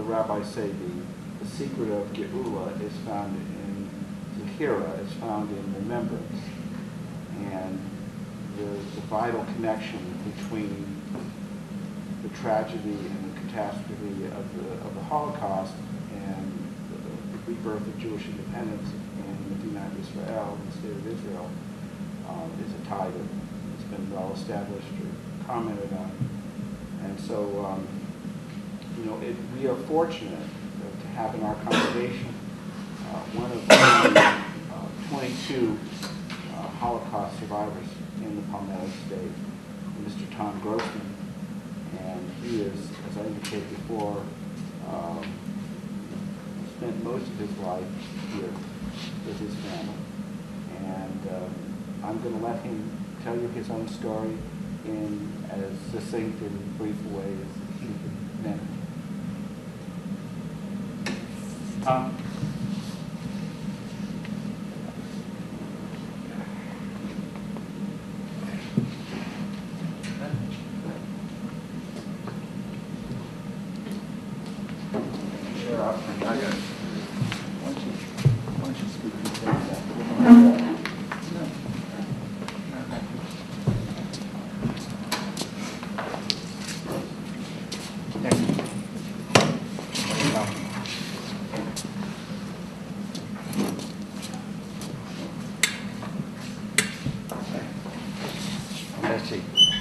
rabbis say the secret of Geula is found in Zechira, is found in remembrance. And the vital connection between the tragedy and the catastrophe of the Holocaust and the rebirth of Jewish independence in B'nei Israel, in the state of Israel, is a tie that has been well established or commented on. And so, we are fortunate to have in our congregation one of the 22 Holocaust survivors in the Palmetto State, Mr. Tom Grossman. And he is, as I indicated before, spent most of his life here with his family. And I'm going to let him tell you his own story in as succinct and brief a way as he can manage. Tom?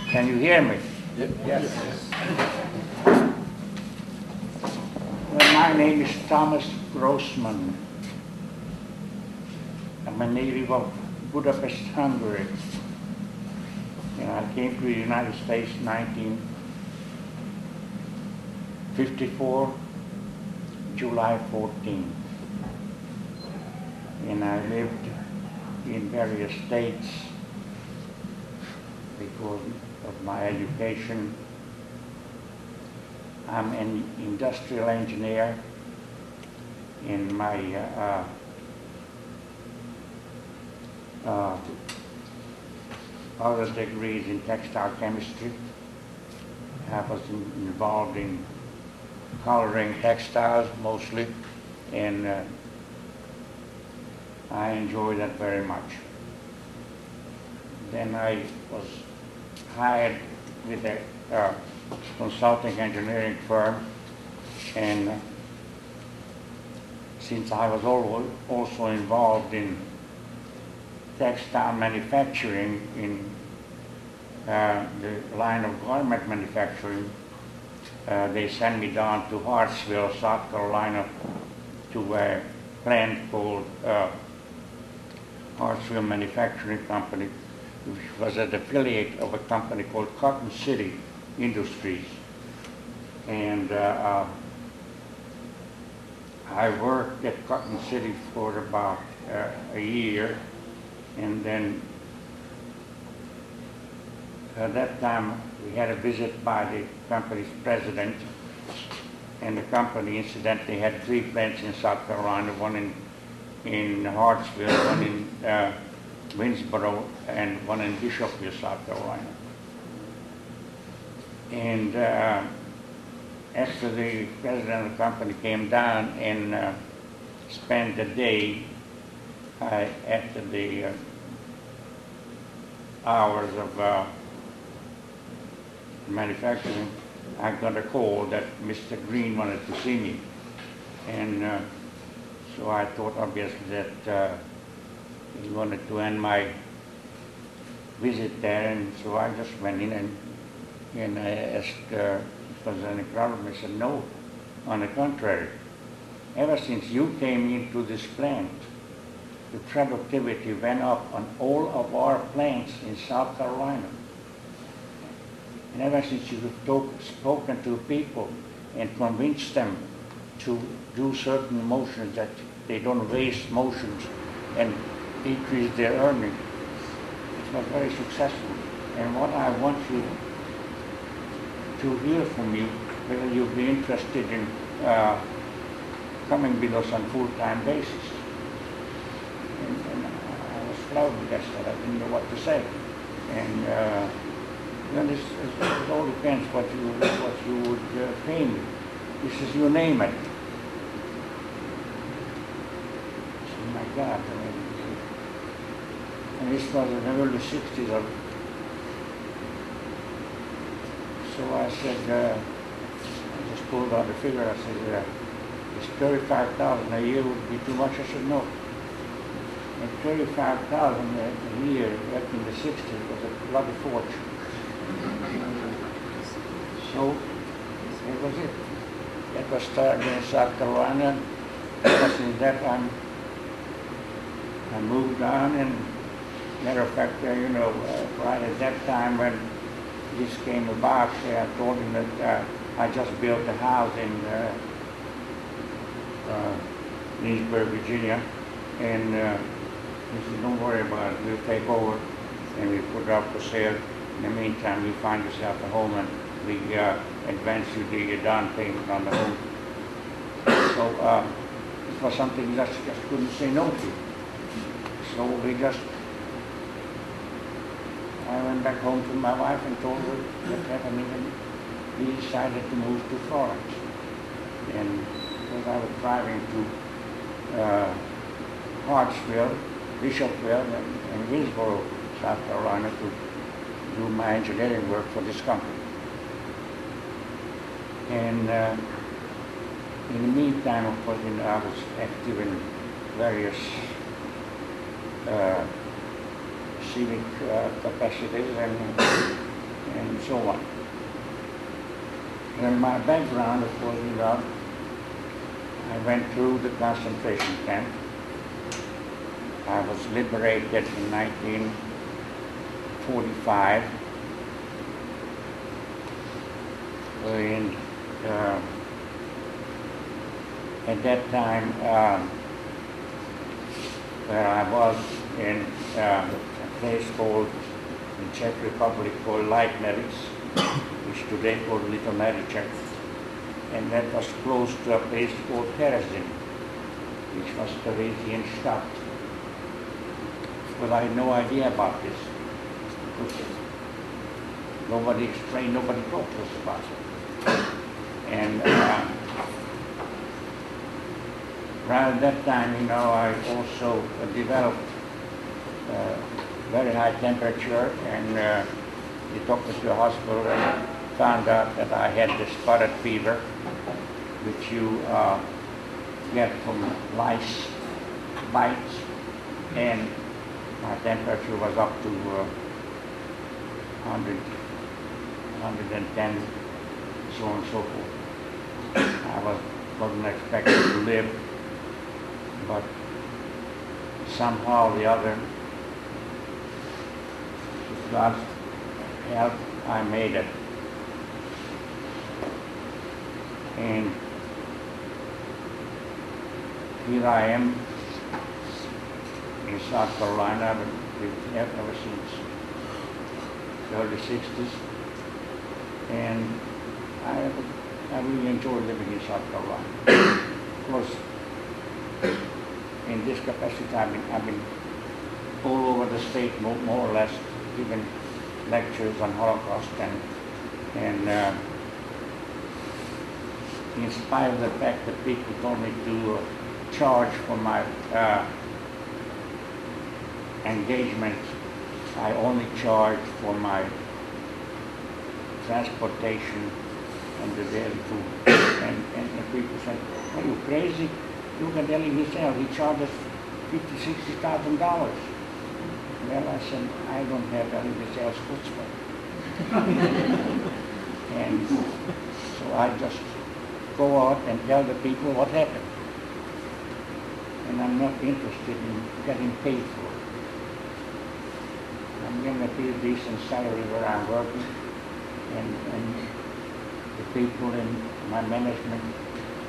Can you hear me? Yep. Yes. Well, my name is Thomas Grossman. I'm a native of Budapest, Hungary. And I came to the United States in 1954, July 14. And I lived in various states because of my education. I'm an industrial engineer in my other degrees in textile chemistry. I was involved in coloring textiles mostly, and I enjoy that very much. Then I was hired with a consulting engineering firm, and since I was also involved in textile manufacturing in the line of garment manufacturing, they sent me down to Hartsville, South Carolina, to a plant called Hartsville Manufacturing Company, which was an affiliate of a company called Cotton City Industries. And I worked at Cotton City for about a year, and then at that time we had a visit by the company's president, and the company incidentally had 3 plants in South Carolina, one in Hartsville, one in Winsboro, and one in Bishopville, South Carolina. And after the president of the company came down and spent the day after the hours of manufacturing, I got a call that Mr. Green wanted to see me. And so I thought obviously that he wanted to end my visit there, and so I just went in and I asked if there was any problem. He said, no, on the contrary. Ever since you came into this plant, the productivity went up on all of our plants in South Carolina. And ever since you have spoken to people and convinced them to do certain motions, that they don't waste motions and increase their earnings, it was very successful. And what I want you to hear from you, whether you'll be interested in coming with us on a full-time basis. And I was flabbergasted. I didn't know what to say. And then it all depends what you would pay me. He says, you name it. I said, oh my God. And this was in the early 60s. So I said, I just pulled out the figure. I said, is 35,000 a year would be too much? I said, no. And 35,000 a year back in the 60s was a bloody fortune. So that was it. That was started in South Carolina. Since that time, I moved on, and matter of fact, right at that time when this came about, I told him that I just built a house in Leesburg, Virginia, and he said, don't worry about it, we'll take over, and we put it up for sale. In the meantime, you find yourself a home, and we advance you the down payment on the home. So it was something we just couldn't say no to. So I went back home to my wife and told her what's happening, and we decided to move to Florence. And because I was driving to Hartsville, Bishopville, and Greensboro, South Carolina, to do my engineering work for this company. And in the meantime, of course, I was active in various civic capacities and so on. And my background, of course, I went through the concentration camp. I was liberated in 1945. And at that time, where I was in a place called, in Czech Republic, called Leitmeritz, which today called Little Mariček, and that was close to a place called Terezin, which was Theresian Stadt. But I had no idea about this. Nobody explained, nobody talked to us about it. And right at that time, I also developed very high temperature, and we took me to the hospital and found out that I had the spotted fever, which you get from lice bites, and my temperature was up to 100, 110, so on and so forth. I wasn't expected to live, but somehow or the other, with God's help, I made it. And here I am in South Carolina, but ever since the early 60s. And I really enjoy living in South Carolina. Of course, in this capacity, I've been all over the state, more or less, giving lectures on Holocaust, and in spite of the fact that people told me to charge for my engagement, I only charge for my transportation and the daily food. And people said, are you crazy? Look at Ellie himself, he charges $50,000, $60,000. Well, I said, I don't have Ellie Michel's chutzpah. And so I just go out and tell the people what happened. And I'm not interested in getting paid for it. I'm getting a pretty decent salary where I'm working, and the people in my management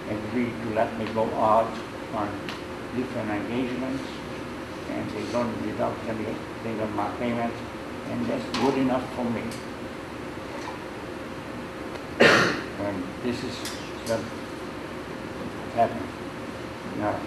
agreed to let me go out on different engagements, and they don't deduct anything of my payments, and that's good enough for me. And this is what happened. Now,